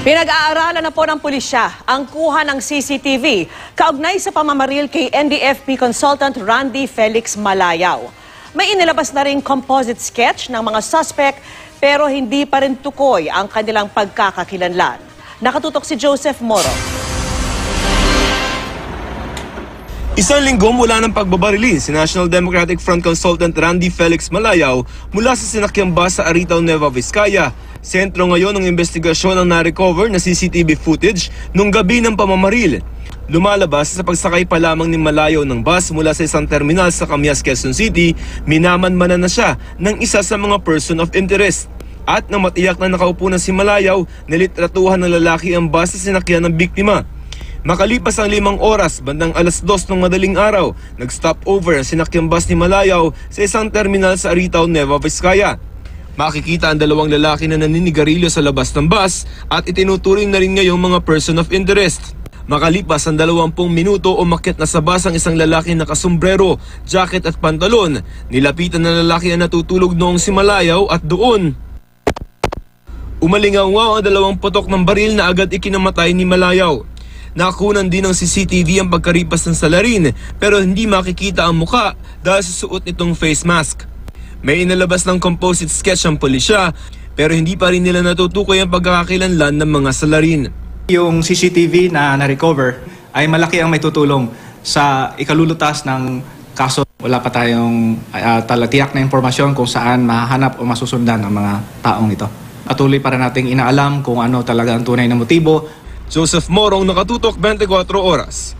Pinag-aaralan na po ng pulisya ang kuha ng CCTV kaugnay sa pamamaril kay NDFP consultant Randy Felix Malayao. May inilabas na ring composite sketch ng mga suspect pero hindi pa rin tukoy ang kanilang pagkakakilanlan. Nakatutok si Joseph Moro. Isang linggo mula ng pagbabarili si National Democratic Front consultant Randy Felix Malayao mula sa sinakyang bus sa Arita, Nueva Vizcaya. Sentro ngayon ng investigasyon ang na-recover na CCTV footage nung gabi ng pamamaril. Lumalabas sa pagsakay pa lamang ni Malayao ng bus mula sa isang terminal sa Camias, Quezon City, minamanmanan na siya ng isa sa mga person of interest. At nang matiyak na nakaupo na si Malayao, nilitratuhan ng lalaki ang bus sa sinakyan ng biktima. Makalipas ang 5 oras, bandang alas 2 ng madaling araw, nag-stop over ang sinakyang bus ni Malayao sa isang terminal sa Arita, Nueva Vizcaya. Makikita ang dalawang lalaki na naninigarilyo sa labas ng bus at itinuturing na rin ngayong mga person of interest. Makalipas ang 20 minuto, umakyat na sa bus ang isang lalaki na nakasombrero, jacket at pantalon. Nilapitan ng lalaki ang natutulog noong si Malayao at doon umalingaw ang 2 putok ng baril na agad ikinamatay ni Malayao. Nakunan din ng CCTV ang pagkaripas ng salarin pero hindi makikita ang muka dahil sa suot nitong face mask. May inalabas ng composite sketch ang pulisya pero hindi pa rin nila natutukoy ang pagkakakilanlan ng mga salarin. Yung CCTV na na-recover ay malaki ang may tutulong sa ikalulutas ng kaso. Wala pa tayong tiyak na impormasyon kung saan mahanap o masusundan ang mga taong ito. Patuloy para nating inaalam kung ano talaga ang tunay na motibo. Joseph Morong, Nakatutok, 24 Oras.